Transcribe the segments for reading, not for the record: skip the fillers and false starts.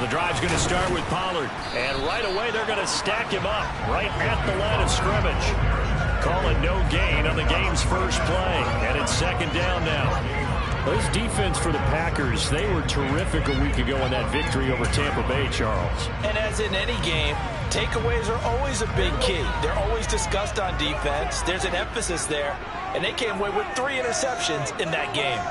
the drive's going to start with Pollard. And right away, they're going to stack him up right at the line of scrimmage. Call it no gain on the game's first play. And it's second down now. This defense for the Packers, they were terrific a week ago in that victory over Tampa Bay, Charles. And as in any game, takeaways are always a big key. They're always discussed on defense. There's an emphasis there. And they came away with 3 interceptions in that game.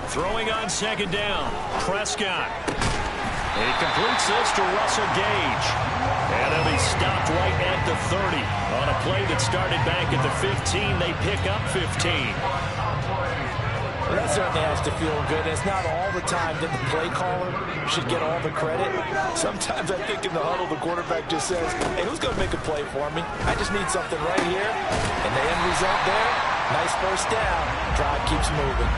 Throwing on second down, Prescott. He completes this to Russell Gage. And he'll be stopped right at the 30. On a play that started back at the 15, they pick up 15. Well, that certainly has to feel good. It's not all the time that the play caller should get all the credit. Sometimes I think in the huddle, the quarterback just says, hey, who's going to make a play for me? I just need something right here. And the end result there, nice first down. Drive keeps moving.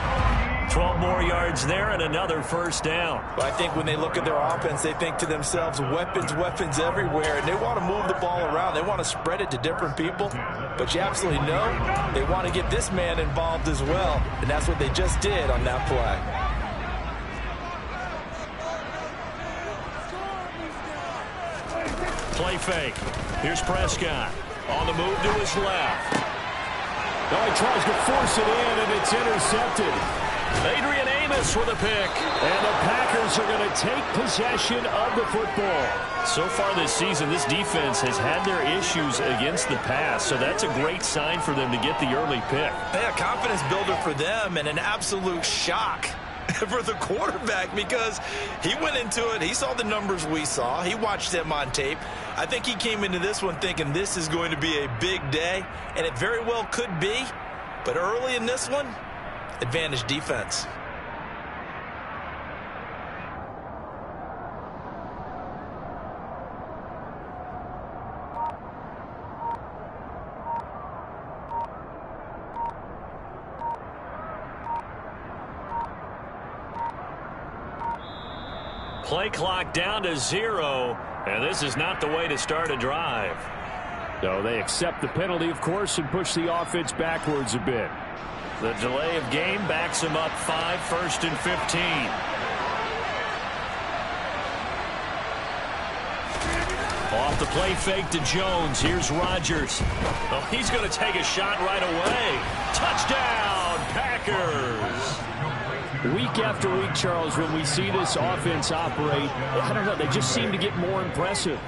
12 more yards there and another first down. Well, I think when they look at their offense, they think to themselves, weapons, weapons everywhere. And they want to move the ball around. They want to spread it to different people. But you absolutely know they want to get this man involved as well. And that's what they just did on that play. Play fake. Here's Prescott. On the move to his left. Oh, he tries to force it in, and it's intercepted. Adrian Amos with a pick. And the Packers are going to take possession of the football. So far this season, this defense has had their issues against the pass, so that's a great sign for them to get the early pick. Yeah, confidence builder for them and an absolute shock for the quarterback because he went into it. He saw the numbers we saw. He watched them on tape. I think he came into this one thinking this is going to be a big day, and it very well could be. But early in this one, advantage defense. Play clock down to 0, and this is not the way to start a drive. So they accept the penalty, of course, and push the offense backwards a bit. The delay of game backs him up 5, 1st and 15. Off the play fake to Jones. Here's Rodgers. Oh, he's going to take a shot right away. Touchdown, Packers. Week after week, Charles, when we see this offense operate, I don't know, they just seem to get more impressive.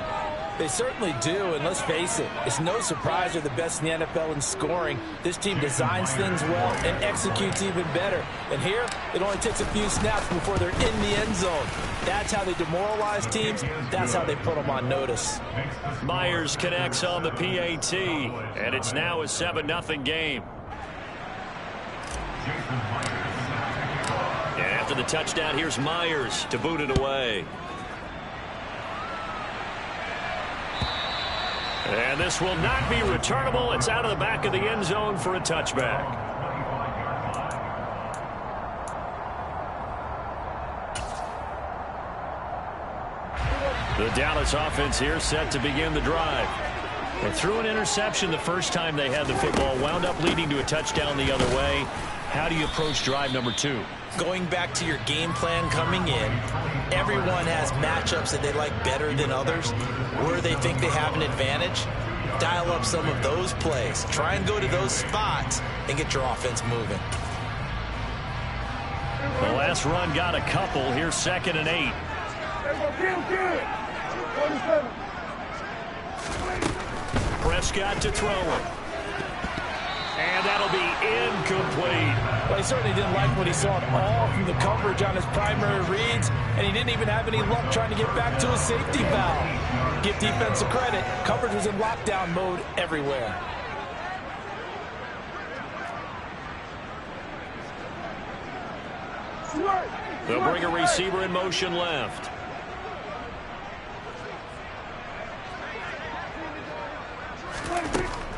They certainly do, and let's face it, it's no surprise they're the best in the NFL in scoring. This team designs things well and executes even better. And here, it only takes a few snaps before they're in the end zone. That's how they demoralize teams. That's how they put them on notice. Myers connects on the PAT, and it's now a 7-0 game. And after the touchdown, here's Myers to boot it away. And this will not be returnable. It's out of the back of the end zone for a touchback. The Dallas offense here set to begin the drive. They threw an interception the first time they had the football, wound up leading to a touchdown the other way. How do you approach drive number 2? Going back to your game plan coming in, everyone has matchups that they like better than others. Where they think they have an advantage, dial up some of those plays. Try and go to those spots and get your offense moving. The last run got a couple. Here's 2nd and 8. Prescott to throw it. And that'll be incomplete. Well, he certainly didn't like what he saw at all from the coverage on his primary reads, and he didn't even have any luck trying to get back to his safety valve. Give defense credit. Coverage was in lockdown mode everywhere. They'll bring a receiver in motion left.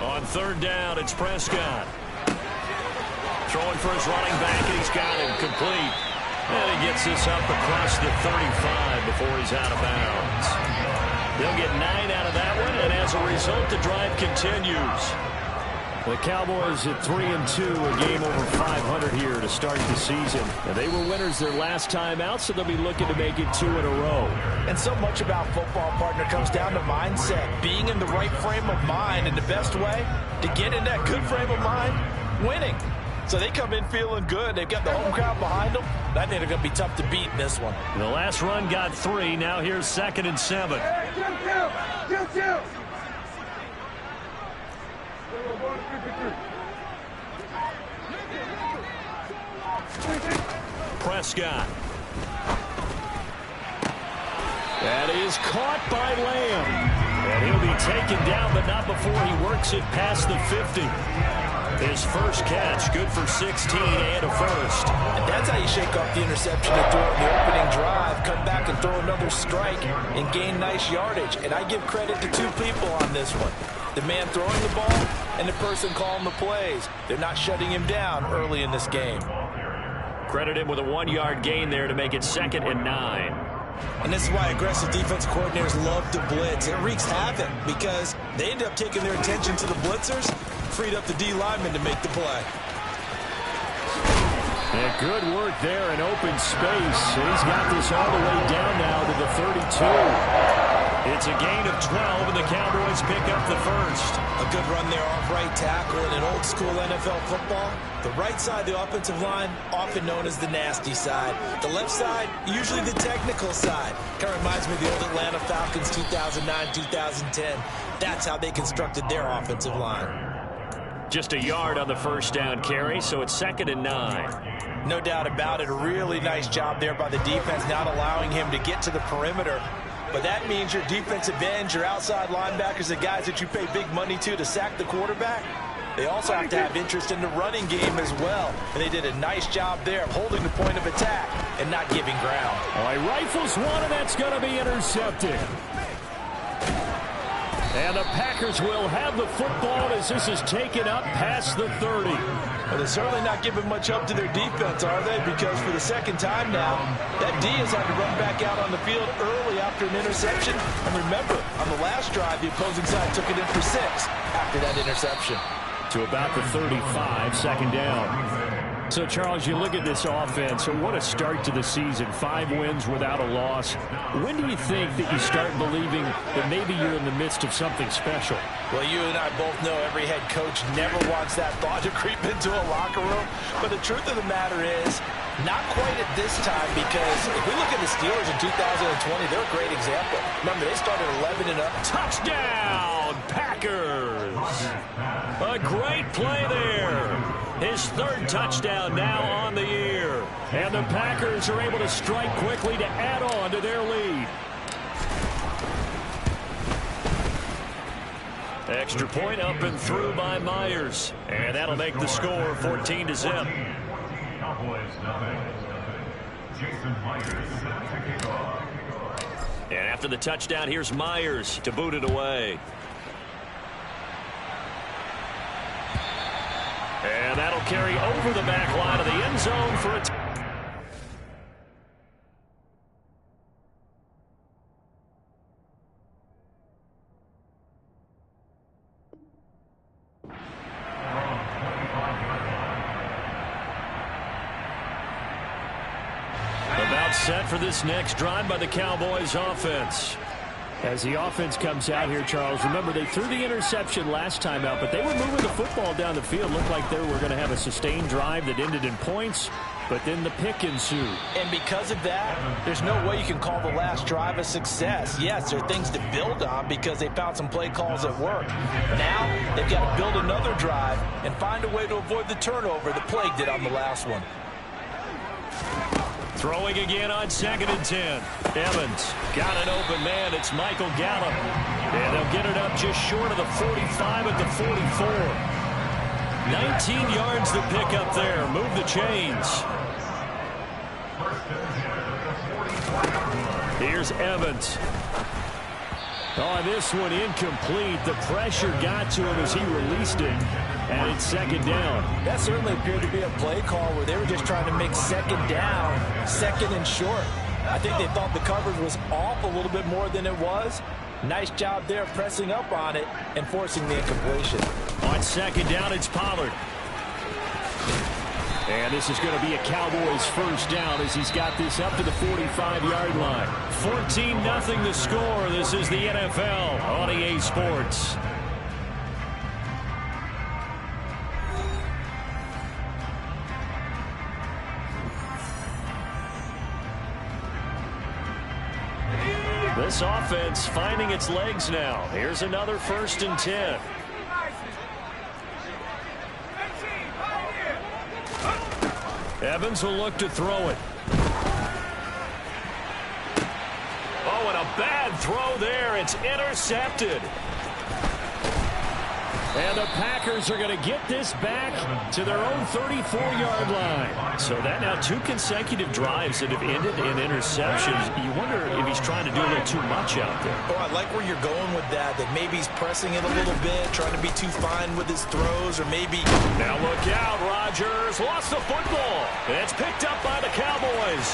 On 3rd down, it's Prescott. Throwing for his running back, and he's got him complete. And he gets this up across the 35 before he's out of bounds. They'll get 9 out of that one, and as a result, the drive continues. The Cowboys at 3-2, a game over 500 here to start the season. And they were winners their last time out, so they'll be looking to make it 2 in a row. And so much about football, partner, comes down to mindset. Being in the right frame of mind, and the best way to get in that good frame of mind, winning. So they come in feeling good. They've got the home crowd behind them. I think they're going to be tough to beat in this one. The last run got 3. Now here's 2nd and 7. Prescott. That is caught by Lamb. And he'll be taken down, but not before he works it past the 50. His first catch, good for 16 and a first. And that's how you shake off the interception and throw it in the opening drive, come back and throw another strike and gain nice yardage. And I give credit to 2 people on this one. The man throwing the ball and the person calling the plays. They're not shutting him down early in this game. Credit him with a 1-yard gain there to make it 2nd and 9. And this is why aggressive defense coordinators love to blitz. It wreaks havoc because they end up taking their attention to the blitzers, freed up the D lineman to make the play. And good work there in open space. He's got this all the way down now to the 32. It's a gain of 12, and the Cowboys pick up the first. A good run there off right tackle in an old-school NFL football. The right side of the offensive line, often known as the nasty side. The left side, usually the technical side. Kind of reminds me of the old Atlanta Falcons 2009-2010. That's how they constructed their offensive line. Just a yard on the first down carry, so it's 2nd and 9. No doubt about it. A really nice job there by the defense, not allowing him to get to the perimeter. But that means your defensive ends, your outside linebackers, the guys that you pay big money to sack the quarterback, they also have to have interest in the running game as well. And they did a nice job there of holding the point of attack and not giving ground. All right, rifles one, and that's going to be intercepted. And the Packers will have the football as this is taken up past the 30. Well, they're certainly not giving much help to their defense, are they? Because for the second time now, that D has had to run back out on the field early after an interception. And remember, on the last drive, the opposing side took it in for 6 after that interception. To about the 35, 2nd down. So, Charles, you look at this offense, what a start to the season. 5 wins without a loss. When do you think that you start believing that maybe you're in the midst of something special? Well, you and I both know every head coach never wants that thought to creep into a locker room. But the truth of the matter is, not quite at this time, because if we look at the Steelers in 2020, they're a great example. Remember, they started 11-0. Touchdown, Packers! A great play there. His 3rd touchdown now on the year. And the Packers are able to strike quickly to add on to their lead. Extra point up and through by Myers. And that'll make the score 14-0. And after the touchdown, here's Myers to boot it away. And that'll carry over the back line of the end zone for a about set for this next drive by the Cowboys offense. As the offense comes out here, Charles, remember they threw the interception last time out, but they were moving the football down the field. Looked like they were going to have a sustained drive that ended in points, but then the pick ensued. And because of that, there's no way you can call the last drive a success. Yes, there are things to build on because they found some play calls that work. Now they've got to build another drive and find a way to avoid the turnover that plagued it on the last one. Throwing again on 2nd and 10. Evans got an open man. It's Michael Gallup. And they'll get it up just short of the 45 at the 44. 19 yards to pick up there. Move the chains. Here's Evans. Oh, this one incomplete. The pressure got to him as he released it. And it's 2nd down. That certainly appeared to be a play call where they were just trying to make 2nd down, 2nd and short. I think they thought the coverage was off a little bit more than it was. Nice job there pressing up on it and forcing the incompletion. On second down, it's Pollard. And this is going to be a Cowboys first down as he's got this up to the 45-yard line. 14-0 the score. This is the NFL on EA Sports. This offense finding its legs now. Here's another 1st and 10. Evans will look to throw it. Oh, and a bad throw there. It's intercepted. And the Packers are going to get this back to their own 34-yard line. So that now 2 consecutive drives that have ended in interceptions. You wonder if he's trying to do a little too much out there. Oh, I like where you're going with that maybe he's pressing it a little bit, trying to be too fine with his throws, or maybe... Now look out, Rodgers lost the football. It's picked up by the Cowboys.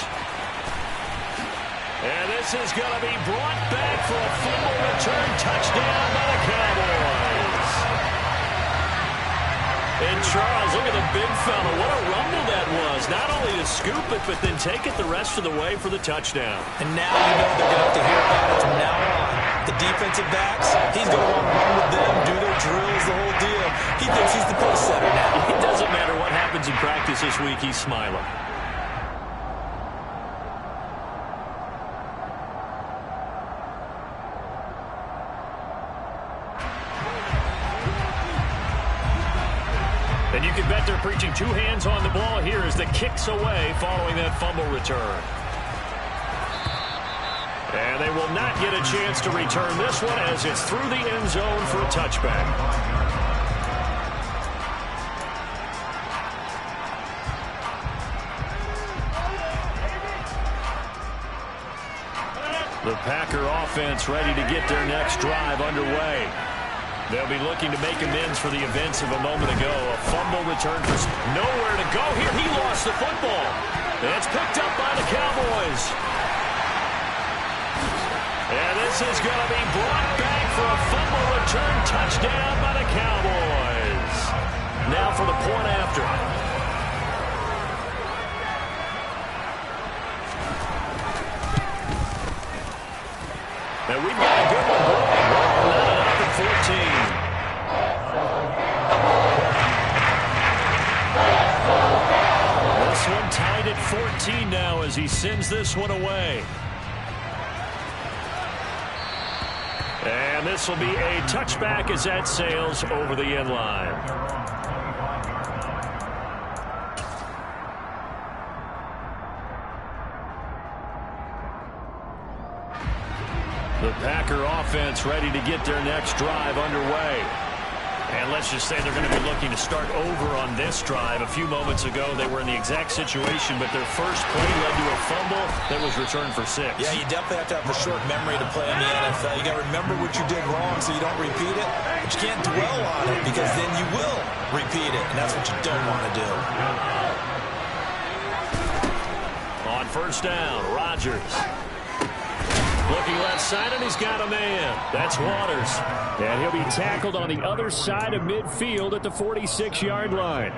And this is going to be brought back for a fumble return touchdown by the Cowboys. And Charles, look at the big fella. What a rumble that was. Not only to scoop it, but then take it the rest of the way for the touchdown. And now you know they're going to have to hear about it from now on. The defensive backs, he's going to want to run with them, do their drills, the whole deal. He thinks he's the pace setter now. It doesn't matter what happens in practice this week. He's smiling. And you can bet they're preaching 2 hands on the ball here as the kick's away following that fumble return. And they will not get a chance to return this one as it's through the end zone for a touchback. The Packer offense ready to get their next drive underway. They'll be looking to make amends for the events of a moment ago. A fumble return for nowhere to go here. He lost the football. And it's picked up by the Cowboys. And this is going to be brought back for a fumble return touchdown by the Cowboys. Now for the point after. And we've got a good one brewing. Not enough at 14. This one tied at 14 now as he sends this one away. And this will be a touchback as that sails over the end line. The Packer offense ready to get their next drive underway. And let's just say they're going to be looking to start over on this drive. A few moments ago, they were in the exact situation, but their first play led to a fumble that was returned for 6. Yeah, you definitely have to have a short memory to play in the NFL. You got to remember what you did wrong so you don't repeat it. But you can't dwell on it because then you will repeat it, and that's what you don't want to do. On first down, Rodgers. Looking left side, and he's got a man. That's Waters. And he'll be tackled on the other side of midfield at the 46-yard line.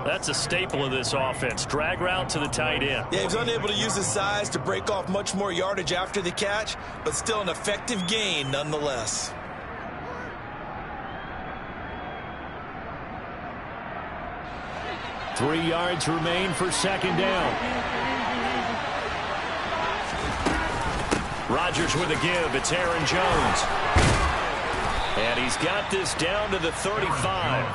That's a staple of this offense. Drag route to the tight end. Yeah, he was unable to use his size to break off much more yardage after the catch, but still an effective gain nonetheless. Three yards remain for second down. Rodgers with a give. It's Aaron Jones. And he's got this down to the 35.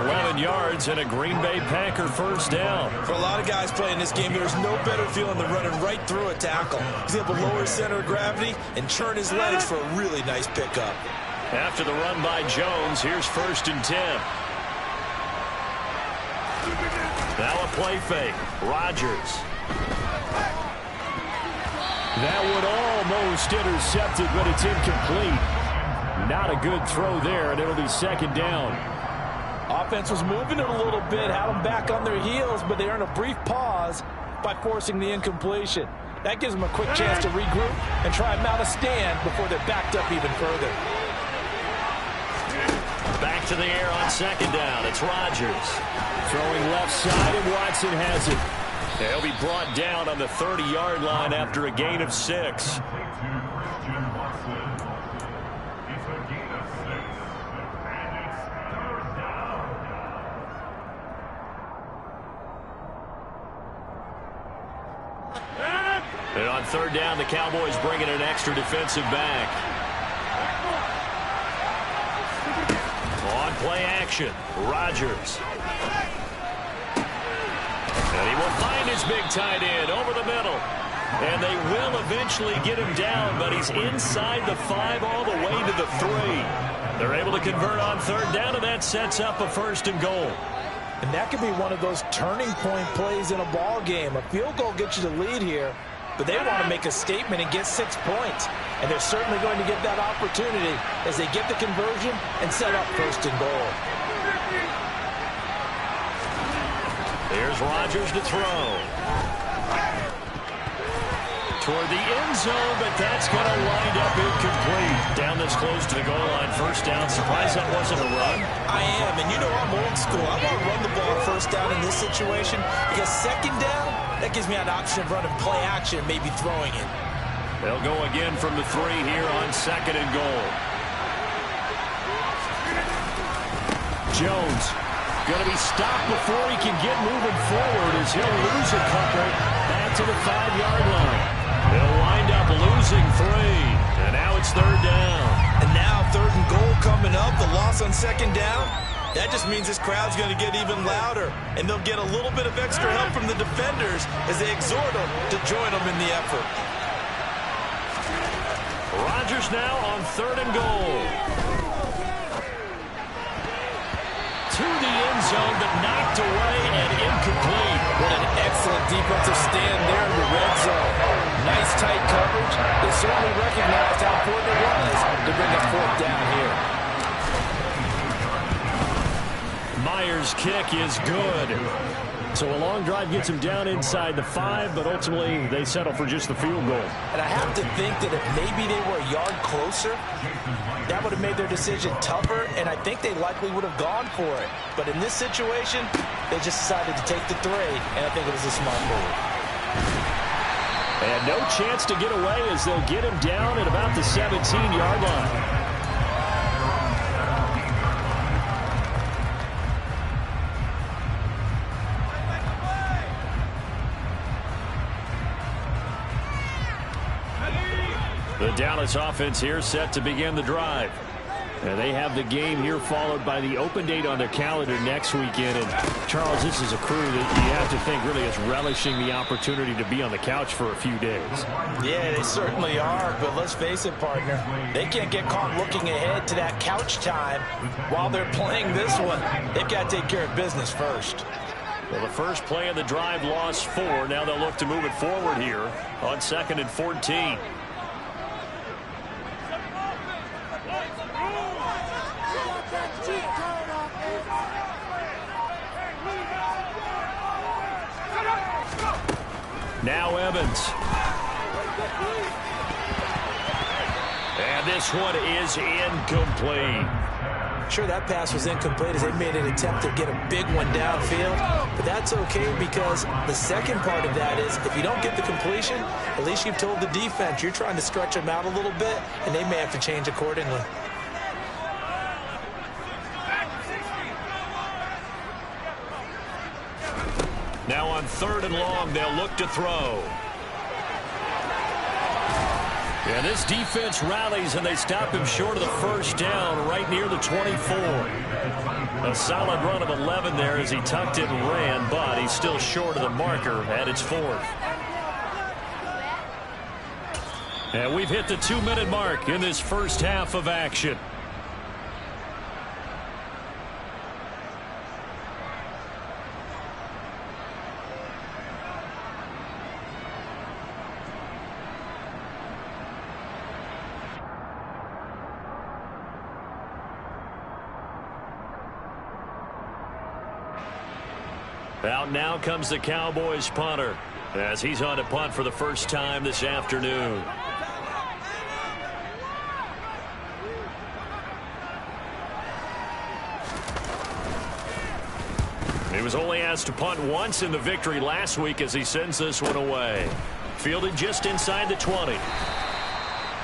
11 yards and a Green Bay Packer first down. For a lot of guys playing this game, there's no better feeling than running right through a tackle. He's able to lower his center of gravity and churn his legs for a really nice pickup. After the run by Jones, here's 1st and 10. Now a play fake. Rodgers. That one almost intercepted, but it's incomplete. Not a good throw there, and it'll be second down. Offense was moving it a little bit, had them back on their heels, but they earned a brief pause by forcing the incompletion. That gives them a quick chance to regroup and try and mount a stand before they're backed up even further. Back to the air on second down. It's Rodgers. Throwing left side, and Watson has it. He'll be brought down on the 30-yard line after a gain of 6. And on third down, the Cowboys bring in an extra defensive back. On play action, Rodgers. And he will find his big tight end over the middle. And they will eventually get him down, but he's inside the 5 all the way to the 3. They're able to convert on third down, and that sets up a 1st and goal. And that could be one of those turning point plays in a ball game. A field goal gets you the lead here, but they want to make a statement and get 6 points. And they're certainly going to get that opportunity as they get the conversion and set up 1st and goal. Here's Rodgers to throw. Toward the end zone, but that's going to wind up incomplete. Down this close to the goal line, 1st down. Surprised that wasn't a run. I am, and you know I'm old school. I want to run the ball 1st down in this situation because 2nd down, that gives me an option of running play action, maybe throwing it. They'll go again from the 3 here on 2nd and goal. Jones going to be stopped before he can get moving forward as he'll lose a couple back to the 5-yard line. They'll wind up losing 3, and now it's 3rd down. And now 3rd and goal coming up, the loss on 2nd down. That just means this crowd's going to get even louder, and they'll get a little bit of extra help from the defenders as they exhort them to join them in the effort. Rodgers now on 3rd and goal. To the end zone, but knocked away and incomplete. What an excellent defensive stand there in the red zone. Nice tight coverage. They certainly recognized how important it was to bring us 4th down here. Myers' kick is good. So a long drive gets him down inside the 5, but ultimately they settle for just the field goal. And I have to think that if maybe they were a yard closer, that would have made their decision tougher, and I think they likely would have gone for it. But in this situation, they just decided to take the 3, and I think it was a smart move. And no chance to get away as they'll get him down at about the 17-yard line. The Dallas offense here set to begin the drive. And they have the game here followed by the open date on their calendar next weekend. And, Charles, this is a crew that you have to think really is relishing the opportunity to be on the couch for a few days. Yeah, they certainly are. But let's face it, partner, they can't get caught looking ahead to that couch time while they're playing this one. They've got to take care of business first. Well, the first play of the drive lost 4. Now they'll look to move it forward here on 2nd and 14. Now Evans. And this one is incomplete. Sure, that pass was incomplete as they made an attempt to get a big one downfield. But that's okay because the second part of that is if you don't get the completion, at least you've told the defense you're trying to stretch them out a little bit, and they may have to change accordingly. Now on 3rd and long, they'll look to throw. Yeah, this defense rallies, and they stop him short of the 1st down right near the 24. A solid run of 11 there as he tucked it and ran, but he's still short of the marker at its 4th. And we've hit the 2-minute mark in this first half of action. Out now comes the Cowboys punter as he's on to punt for the first time this afternoon. was only asked to punt once in the victory last week as he sends this one away. Fielded just inside the 20.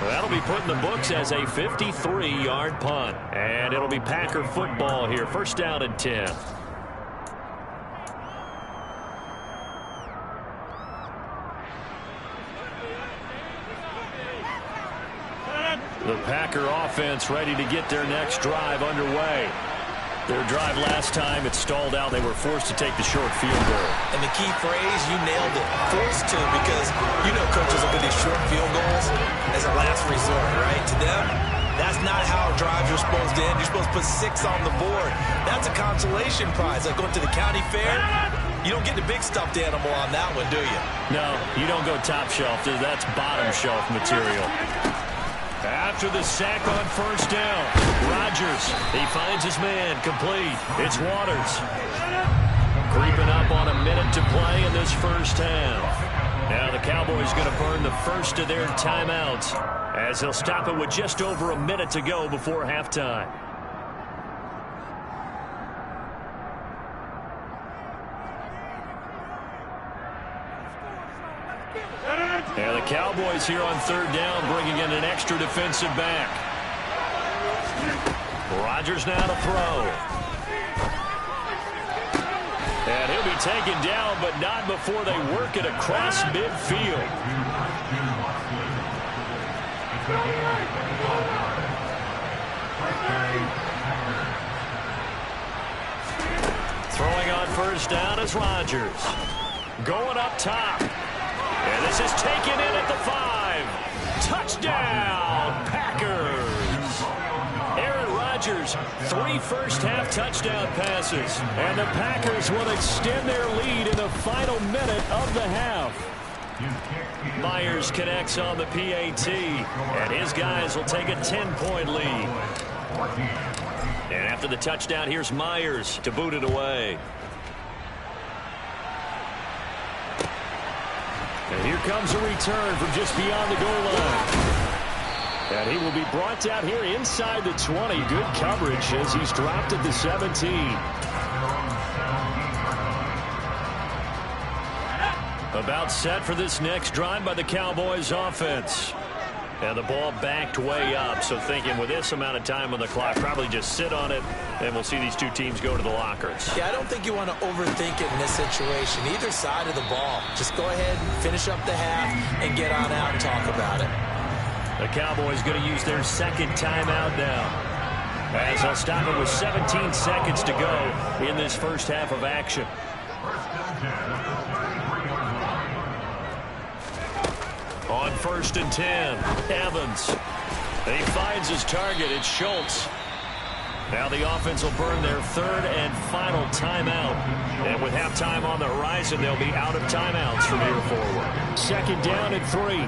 That'll be put in the books as a 53-yard punt. And it'll be Packer football here. First down and 10. The Packer offense ready to get their next drive underway. Their drive last time, it stalled out. They were forced to take the short field goal. And the key phrase, you nailed it. Forced to, because you know coaches look at these short field goals as a last resort, right? To them, that's not how drives are supposed to end. You're supposed to put 6 on the board. That's a consolation prize. Like going to the county fair, you don't get the big stuffed animal on that one, do you? No, you don't go top shelf. That's bottom shelf material. After the sack on first down, Rodgers, he finds his man, complete. It's Waters. Creeping up on a minute to play in this first half. Now the Cowboys going to burn the first of their timeouts as they'll stop it with just over a minute to go before halftime. And the Cowboys here on third down bringing in an extra defensive back. Rodgers now to throw. And he'll be taken down, but not before they work it across midfield. Throwing on first down is Rodgers. Going up top. And this is taken in at the 5. Touchdown, Packers. Aaron Rodgers, 3 first-half touchdown passes. And the Packers will extend their lead in the final minute of the half. Myers connects on the PAT. And his guys will take a 10-point lead. And after the touchdown, here's Myers to boot it away. And here comes a return from just beyond the goal line. And he will be brought down here inside the 20. Good coverage as he's dropped at the 17. About set for this next drive by the Cowboys offense. And the ball backed way up, so thinking with this amount of time on the clock, probably just sit on it, and we'll see these two teams go to the lockers. Yeah, I don't think you want to overthink it in this situation. Either side of the ball. Just go ahead, finish up the half, and get on out and talk about it. The Cowboys going to use their second timeout now, as they'll stop it with 17 seconds to go in this first half of action. On first and 10, Evans. He finds his target. It's Schultz. Now the offense will burn their third and final timeout. And with halftime on the horizon, they'll be out of timeouts from here forward. Second down and 3.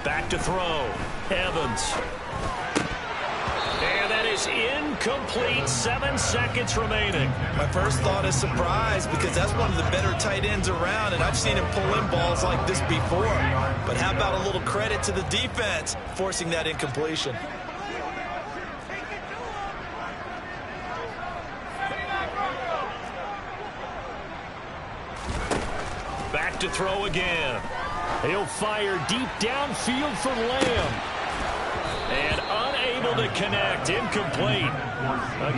Back to throw. Evans. And that is incomplete. 7 seconds remaining. My first thought is surprise, because that's one of the better tight ends around, and I've seen him pull in balls like this before. But how about a little credit to the defense forcing that incompletion? Back to throw again. He'll fire deep downfield for Lamb. And unable to connect. Incomplete.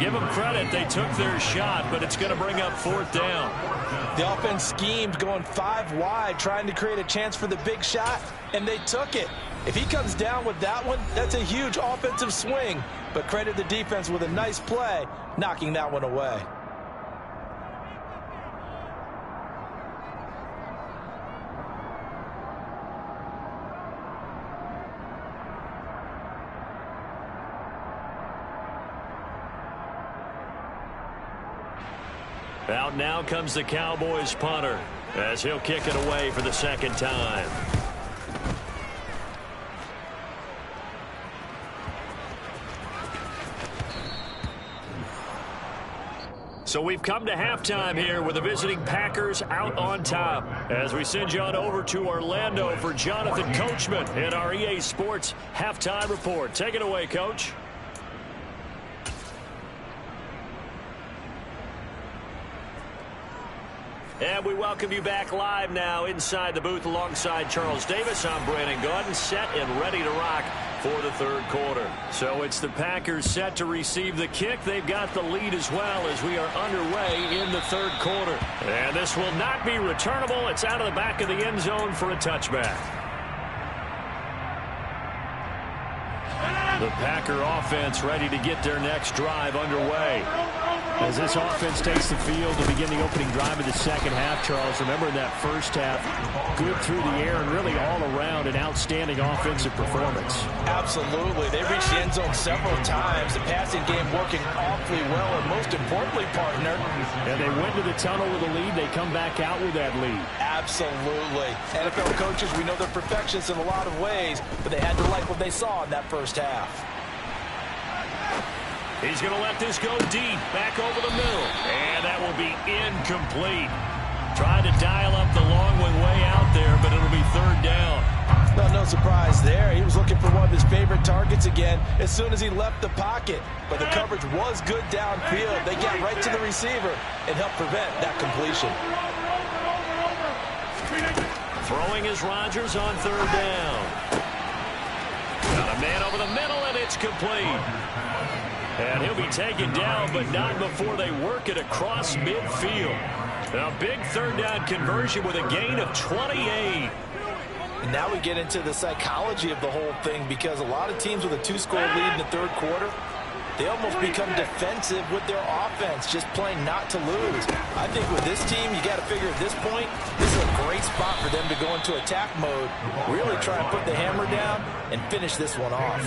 Give them credit. They took their shot, but it's going to bring up fourth down. The offense schemed going 5 wide, trying to create a chance for the big shot, and they took it. If he comes down with that one, that's a huge offensive swing. But credit the defense with a nice play, knocking that one away. Out now comes the Cowboys punter as he'll kick it away for the second time. So we've come to halftime here with the visiting Packers out on top as we send you on over to Orlando for Jonathan Coachman in our EA Sports Halftime Report. Take it away, Coach. And we welcome you back live now inside the booth alongside Charles Davis. I'm Brandon Gaudin, set and ready to rock for the third quarter. So it's the Packers set to receive the kick. They've got the lead as well as we are underway in the third quarter. And this will not be returnable. It's out of the back of the end zone for a touchback. The Packer offense ready to get their next drive underway. As this offense takes the field to begin the opening drive of the second half, Charles, remember in that first half, good through the air and really all around an outstanding offensive performance. Absolutely. They reached the end zone several times. The passing game working awfully well, and most importantly, partner. And they went to the tunnel with a lead. They come back out with that lead. Absolutely. NFL coaches, we know they're perfectionists in a lot of ways, but they had to like what they saw in that first half. He's going to let this go deep, back over the middle, and that will be incomplete. Tried to dial up the long one way out there, but it'll be third down. Well, no surprise there. He was looking for one of his favorite targets again as soon as he left the pocket. But the coverage was good downfield. They got right to the receiver and helped prevent that completion. Throwing is Rodgers on third down. Got a man over the middle, and it's complete. And he'll be taken down, but not before they work it across midfield. A big third down conversion with a gain of 28. And now we get into the psychology of the whole thing, because a lot of teams with a two-score lead in the third quarter, they almost become defensive with their offense, just playing not to lose. I think with this team, you got to figure at this point, this is a great spot for them to go into attack mode, really try and put the hammer down and finish this one off.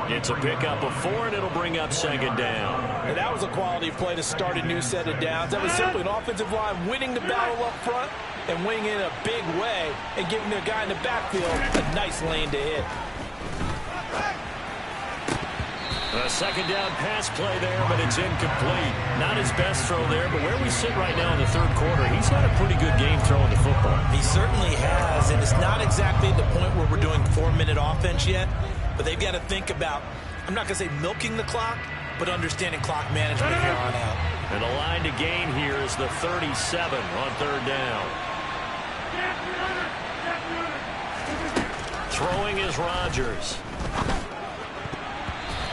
It's a pickup of 4, and it'll bring up second down. And that was a quality play to start a new set of downs. That was simply an offensive line winning the battle up front and winning in a big way and giving their guy in the backfield a nice lane to hit. A second down pass play there, but it's incomplete. Not his best throw there, but where we sit right now in the third quarter, he's had a pretty good game throwing the football. He certainly has, and it's not exactly at the point where we're doing 4-minute offense yet, but they've got to think about, I'm not going to say milking the clock, but understanding clock management here on out. And the line to gain here is the 37 on third down. Throwing is Rodgers.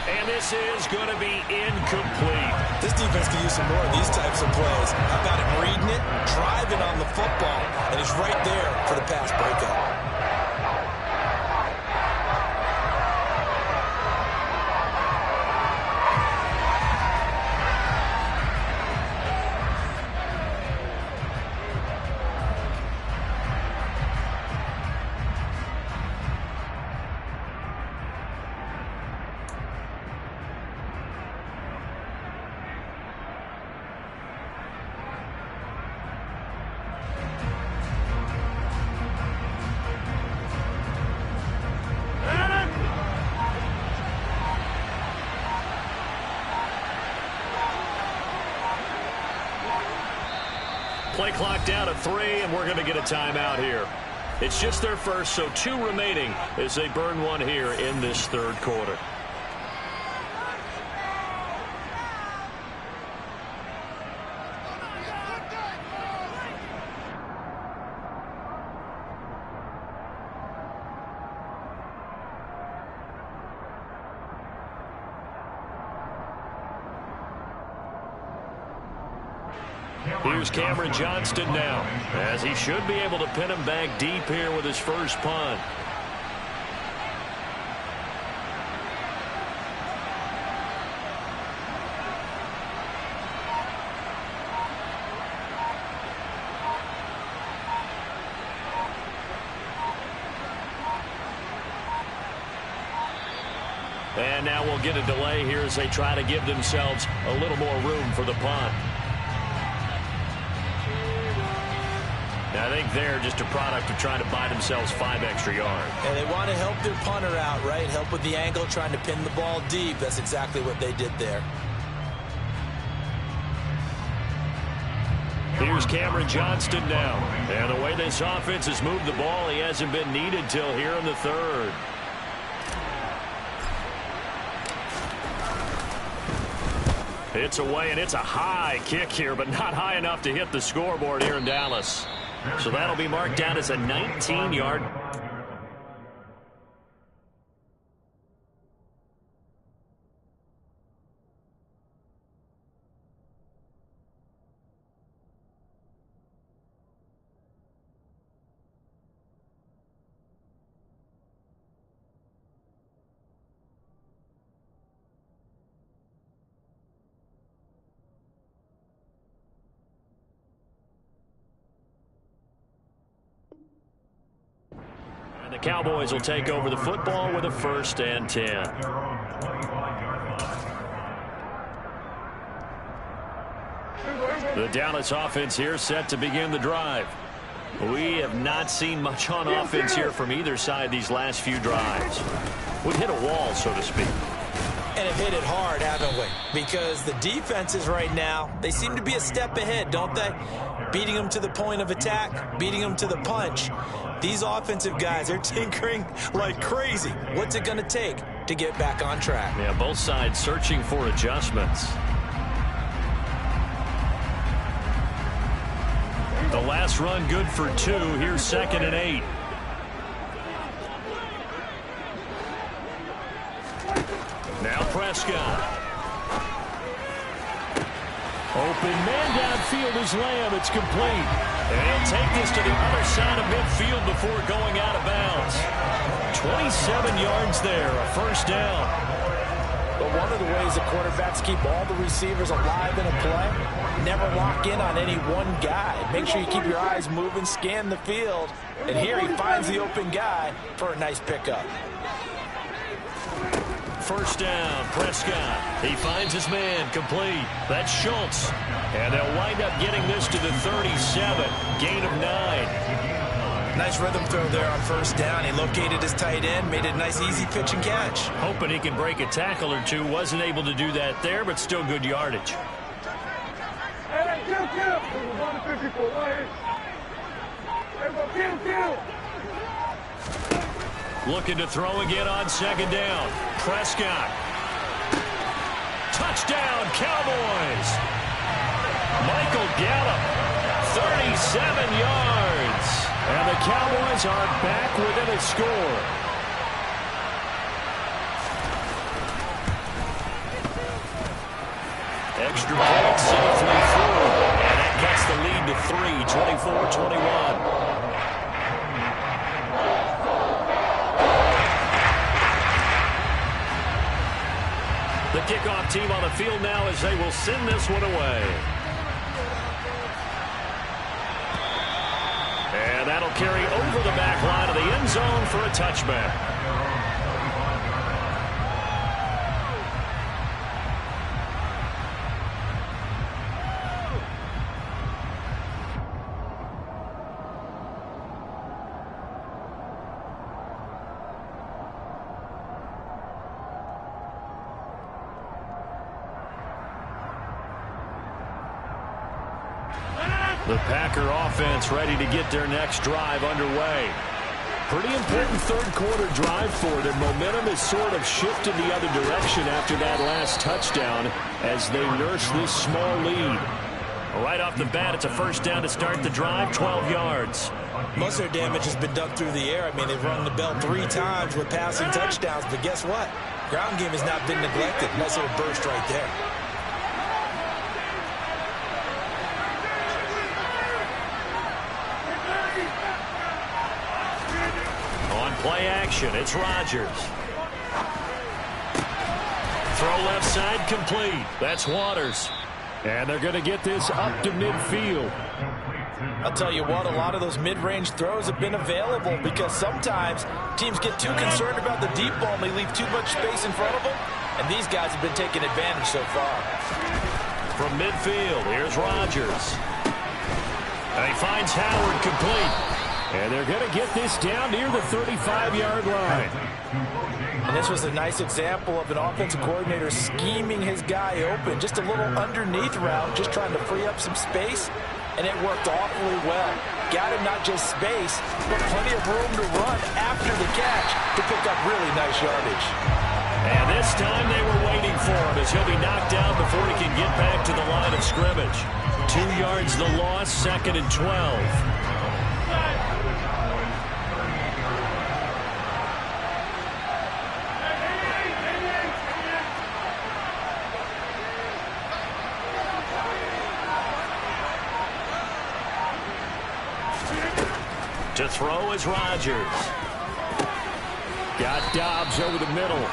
And this is going to be incomplete. This defense can use some more of these types of plays. How about him reading it, driving on the football, and he's right there for the pass breakup. Play clock down to 3, and we're going to get a timeout here. It's just their first, so 2 remaining as they burn one here in this third quarter. Here's Cameron Johnston now, as he should be able to pin him back deep here with his first punt. And now we'll get a delay here as they try to give themselves a little more room for the punt. I think they're just a product of trying to buy themselves 5 extra yards. And they want to help their punter out, right? Help with the angle, trying to pin the ball deep. That's exactly what they did there. Here's Cameron Johnston now. And the way this offense has moved the ball, he hasn't been needed till here in the third. It's away, and it's a high kick here, but not high enough to hit the scoreboard here in Dallas. So that'll be marked down as a 19-yard. The Cowboys will take over the football with a 1st and 10. The Dallas offense here set to begin the drive. We have not seen much on offense here from either side these last few drives. We've hit a wall, so to speak. And have hit it hard, haven't we? Because the defenses right now, they seem to be a step ahead, don't they? Beating them to the point of attack, beating them to the punch. These offensive guys are tinkering like crazy. What's it going to take to get back on track? Yeah, both sides searching for adjustments. The last run good for 2. Here's 2nd and 8. Now Prescott. Open man downfield is Lamb. It's complete. And he'll take this to the other side of midfield before going out of bounds. 27 yards there, a 1st down. But one of the ways the quarterbacks keep all the receivers alive in a play, never lock in on any one guy. Make sure you keep your eyes moving, scan the field. And here he finds the open guy for a nice pickup. 1st down, Prescott. He finds his man, complete. That's Schultz. And they'll wind up getting this to the 37. Gain of 9. Nice rhythm throw there on 1st down. He located his tight end, made it a nice, easy pitch and catch. Hoping he can break a tackle or two. Wasn't able to do that there, but still good yardage. Looking to throw again on 2nd down. Prescott. Touchdown, Cowboys. Michael Gallup, 37 yards. And the Cowboys are back within a score. Extra point safely through. And that gets the lead to 3, 24-21. The kickoff team on the field now as they will send this one away. And that'll carry over the back line of the end zone for a touchback. The Packer offense ready to get their next drive underway. Pretty important third-quarter drive for them. Momentum has sort of shifted the other direction after that last touchdown as they nurse this small lead. Right off the bat, it's a 1st down to start the drive, 12 yards. Most of their damage has been done through the air. I mean, they've rung the bell 3 times with passing touchdowns, but guess what? Ground game has not been neglected. Nice little burst right there. Play action. It's Rodgers. Throw left side complete. That's Waters. And they're going to get this up to midfield. I'll tell you what, a lot of those mid-range throws have been available because sometimes teams get too concerned about the deep ball and they leave too much space in front of them. And these guys have been taking advantage so far. From midfield, here's Rodgers. And he finds Howard complete. And they're going to get this down near the 35-yard line. And this was a nice example of an offensive coordinator scheming his guy open. Just a little underneath route, just trying to free up some space. And it worked awfully well. Got him not just space, but plenty of room to run after the catch to pick up really nice yardage. And this time they were waiting for him as he'll be knocked down before he can get back to the line of scrimmage. 2 yards the loss, 2nd and 12. To throw is Rodgers. Got Dobbs over the middle.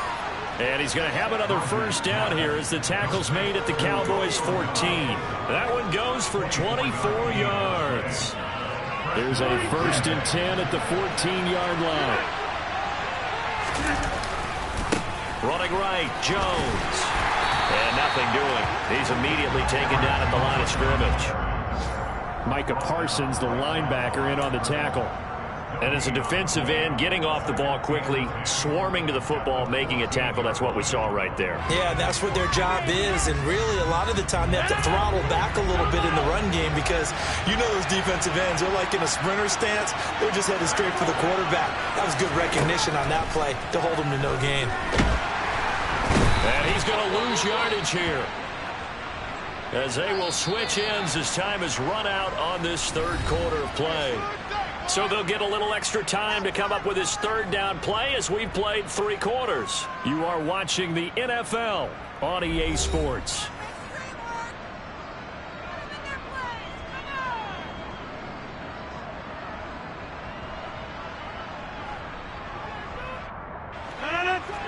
And he's going to have another first down here as the tackle's made at the Cowboys' 14. That one goes for 24 yards. There's a 1st and 10 at the 14-yard line. Running right, Jones. And nothing doing. He's immediately taken down at the line of scrimmage. Micah Parsons, the linebacker, in on the tackle. And as a defensive end, getting off the ball quickly, swarming to the football, making a tackle. That's what we saw right there. Yeah, that's what their job is. And really, a lot of the time, they have to throttle back a little bit in the run game because you know those defensive ends, they're like in a sprinter stance. They're just headed straight for the quarterback. That was good recognition on that play to hold them to no gain. And he's going to lose yardage here, as they will switch ends as time has run out on this 3rd quarter of play. So they'll get a little extra time to come up with his 3rd down play as we've played 3 quarters. You are watching the NFL on EA Sports.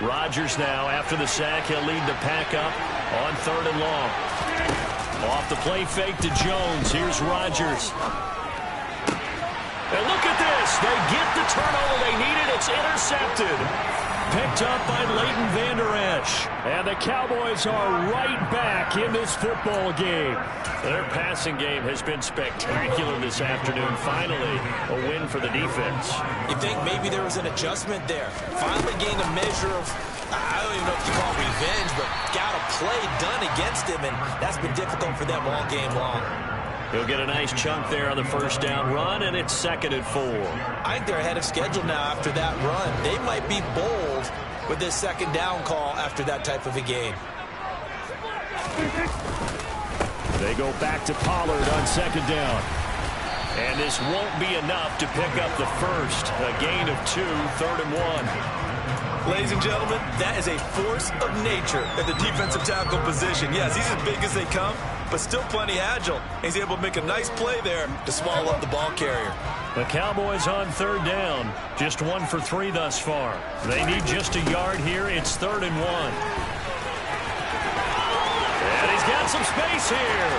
Rodgers now, after the sack, he'll lead the pack up on 3rd and long. Off the play fake to Jones. Here's Rodgers. And look at this. They get the turnover they needed. It's intercepted. Picked up by Leighton Vander Esch. And the Cowboys are right back in this football game. Their passing game has been spectacular this afternoon. Finally, a win for the defense. You think maybe there was an adjustment there. Finally gained a measure of, I don't even know if you call it revenge, but got a play done against him, and that's been difficult for them all game long. He'll get a nice chunk there on the 1st down run, and it's 2nd and 4. I think they're ahead of schedule now after that run. They might be bold with this 2nd down call after that type of a game. They go back to Pollard on 2nd down. And this won't be enough to pick up the first. A gain of 2, 3rd and 1. Ladies and gentlemen, that is a force of nature at the defensive tackle position. Yes, he's as big as they come, but still plenty agile. He's able to make a nice play there to swallow up the ball carrier. The Cowboys on 3rd down. Just 1 for 3 thus far. They need just a yard here. It's 3rd and 1. And he's got some space here.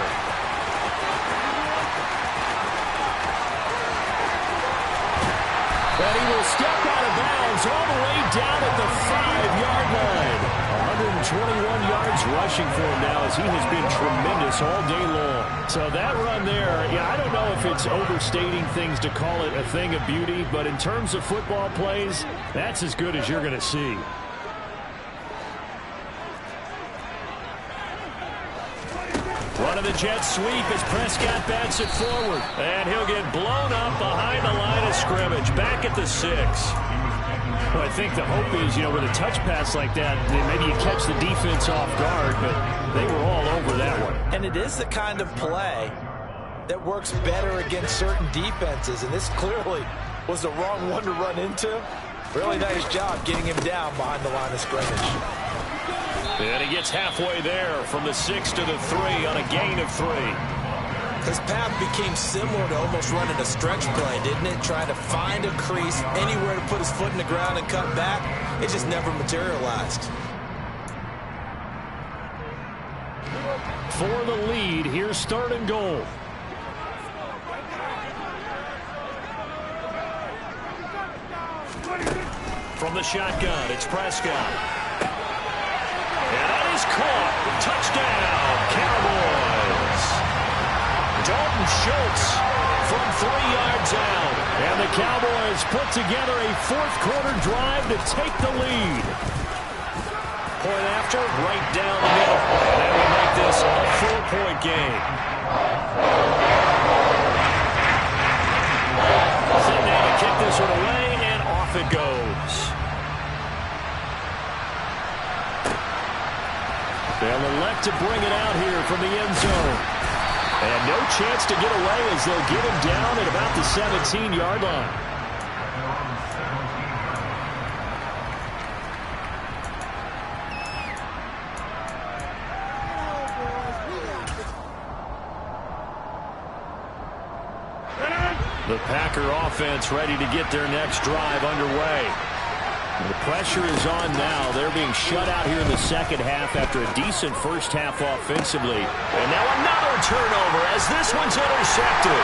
And he will step out of bounds all the way down at the 5-yard line. 121 yards rushing for him now as he has been tremendous all day long. So that run there, yeah, I don't know if it's overstating things to call it a thing of beauty, but in terms of football plays, that's as good as you're going to see. Running the jet sweep as Prescott bats it forward. And he'll get blown up behind the line of scrimmage. Back at the 6. Well, I think the hope is, with a touch pass like that, maybe you catch the defense off guard, but they were all over that one. And it is the kind of play that works better against certain defenses, and this clearly was the wrong one to run into. Really nice job getting him down behind the line of scrimmage. And he gets halfway there from the 6 to the 3 on a gain of 3. His path became similar to almost running a stretch play, didn't it? Trying to find a crease, anywhere to put his foot in the ground and cut back. It just never materialized. For the lead, here's 3rd and goal. From the shotgun, it's Prescott. And that is caught. Touchdown, Cowboys. Dalton Schultz from 3 yards out. And the Cowboys put together a 4th quarter drive to take the lead. Point after, right down the middle. That will make this a 4-point game. Sitting down to kick this one away, and off it goes. to bring it out here from the end zone. And no chance to get away as they'll get him down at about the 17-yard line. The Packer offense ready to get their next drive underway. The pressure is on now. They're being shut out here in the second half after a decent first half offensively. And now another turnover as this one's intercepted.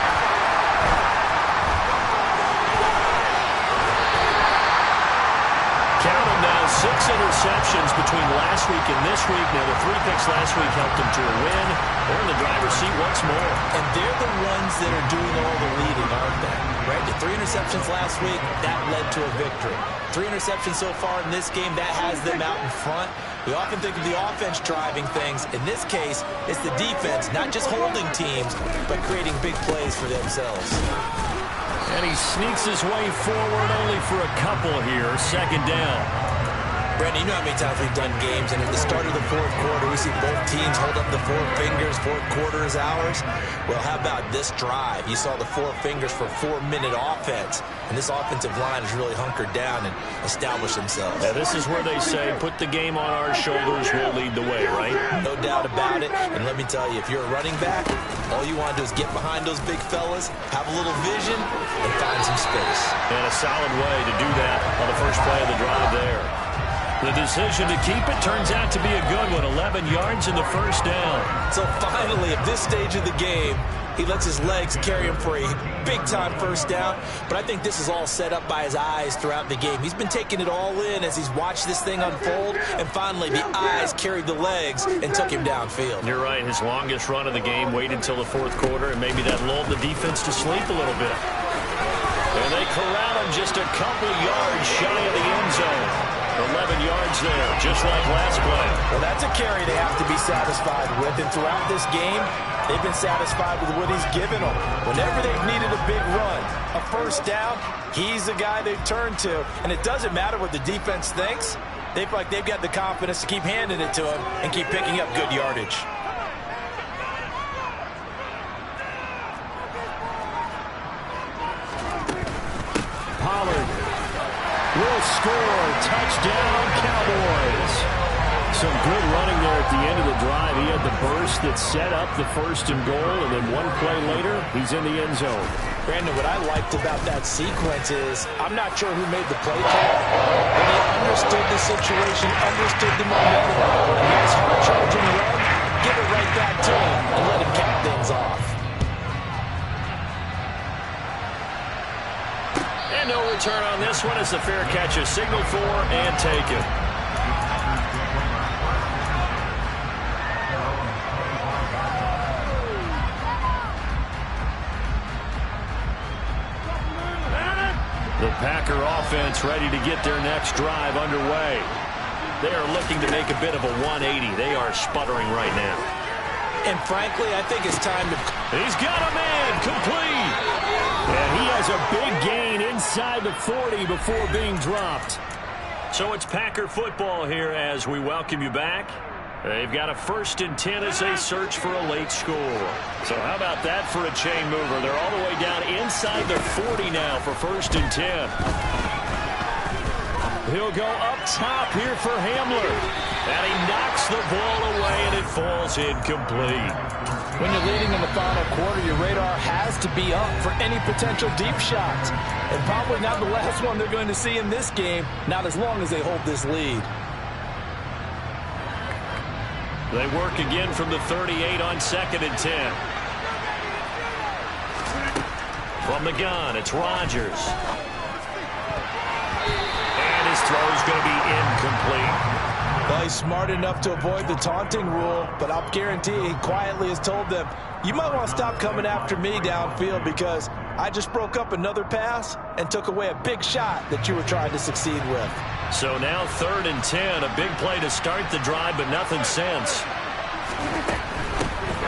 Count them now, 6 interceptions between last week and this week. Now, the 3 picks last week helped them to a win. They're in the driver's seat once more. And they're the ones that are doing all the leading, aren't they? Right? The 3 interceptions last week, that led to a victory. 3 interceptions so far in this game, that has them out in front. We often think of the offense driving things. In this case, it's the defense, not just holding teams, but creating big plays for themselves. And he sneaks his way forward only for a couple here. Second down. Brandon, you know how many times we've done games, and at the start of the fourth quarter, we see both teams hold up the 4 fingers, fourth quarter is ours. Well, how about this drive? You saw the 4 fingers for 4-minute offense, and this offensive line has really hunkered down and established themselves. Yeah, this is where they say, put the game on our shoulders, we'll lead the way, right? No doubt about it, and let me tell you, if you're a running back, all you want to do is get behind those big fellas, have a little vision, and find some space. And a solid way to do that on the first play of the drive there. The decision to keep it turns out to be a good one. 11 yards in the first down. So finally, at this stage of the game, he lets his legs carry him for a big-time first down. But I think this is all set up by his eyes throughout the game. He's been taking it all in as he's watched this thing unfold. And finally, the eyes carried the legs and took him downfield. You're right. His longest run of the game waited until the fourth quarter, and maybe that lulled the defense to sleep a little bit. And they corral him just a couple yards shy of the end zone. 11 yards there, just like last play. Well, that's a carry they have to be satisfied with. And throughout this game, they've been satisfied with what he's given them. Whenever they've needed a big run, a first down, he's the guy they've turned to. And it doesn't matter what the defense thinks. They feel like they've got the confidence to keep handing it to him and keep picking up good yardage. Pollard will score. Touchdown, Cowboys. Some good running there at the end of the drive. He had the burst that set up the first and goal, and then one play later, he's in the end zone. Brandon, what I liked about that sequence is I'm not sure who made the play call, but he understood the situation, understood the momentum. He was hard charging run, give it right back to him, and let him cap things off. And no return on this one as the fair catch is signaled for and taken. The Packer offense ready to get their next drive underway. They are looking to make a bit of a 180. They are sputtering right now. And frankly, I think it's time to... He's got a man complete. And he has a big gain inside the 40 before being dropped. So it's Packer football here as we welcome you back. They've got a 1st and 10 as they search for a late score. So how about that for a chain mover? They're all the way down inside the 40 now for 1st and 10. He'll go up top here for Hamler. And he knocks the ball away, and it falls incomplete. When you're leading in the final quarter, your radar has to be up for any potential deep shots. And probably not the last one they're going to see in this game, not as long as they hold this lead. They work again from the 38 on 2nd and 10. From the gun, it's Rodgers. And his throw's going to be incomplete. Well, he's smart enough to avoid the taunting rule, but I'll guarantee he quietly has told them, you might want to stop coming after me downfield because I just broke up another pass and took away a big shot that you were trying to succeed with. So now 3rd and 10, a big play to start the drive, but nothing since.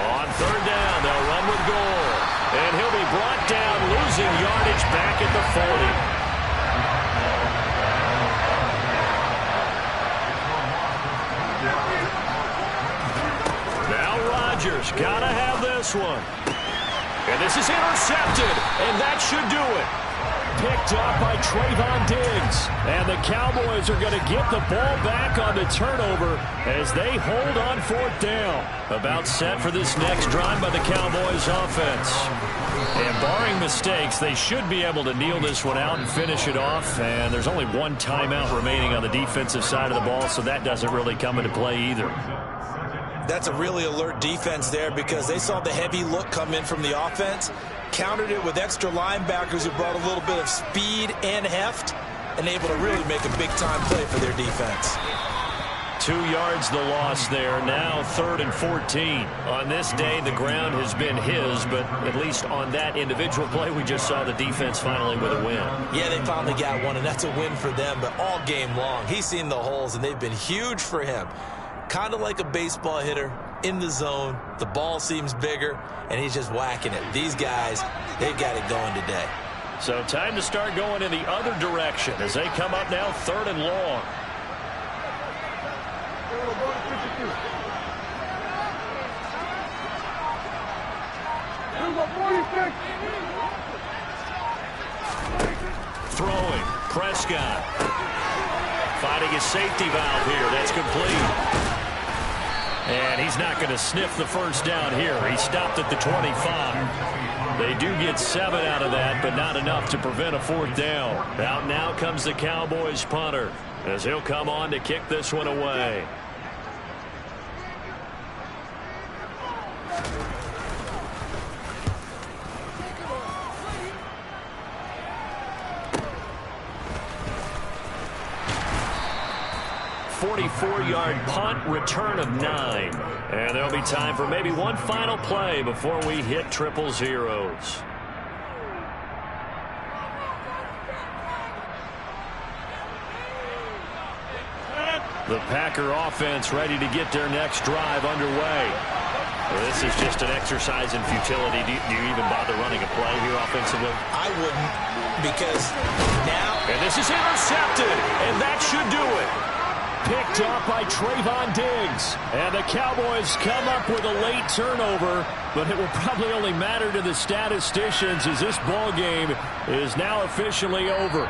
On 3rd down, they'll run with goal. And he'll be brought down, losing yardage back at the 40. this one. And this is intercepted, and that should do it. Picked up by Trayvon Diggs. And the Cowboys are going to get the ball back on the turnover as they hold on 4th down. About set for this next drive by the Cowboys offense. And barring mistakes, they should be able to kneel this one out and finish it off. And there's only one timeout remaining on the defensive side of the ball, so that doesn't really come into play either. That's a really alert defense there because they saw the heavy look come in from the offense, countered it with extra linebackers who brought a little bit of speed and heft, and able to really make a big-time play for their defense. 2 yards the loss there. Now 3rd and 14. On this day, the ground has been his, but at least on that individual play, we just saw the defense finally with a win. Yeah, they finally got one, and that's a win for them, but all game long, he's seen the holes, and they've been huge for him. Kind of like a baseball hitter in the zone. The ball seems bigger, and he's just whacking it. These guys, they've got it going today. So time to start going in the other direction as they come up now 3rd and long. Throwing, Prescott. Finding his safety valve here. That's complete. And he's not going to sniff the first down here. He stopped at the 25. They do get 7 out of that, but not enough to prevent a 4th down. Out now comes the Cowboys punter as he'll come on to kick this one away. Yard punt, return of 9. And there'll be time for maybe one final play before we hit 000. The Packer offense ready to get their next drive underway. Well, this is just an exercise in futility. Do you even bother running a play here offensively? I wouldn't, because now... And this is intercepted, and that should do it. Picked up by Trayvon Diggs. And the Cowboys come up with a late turnover, but it will probably only matter to the statisticians as this ball game is now officially over.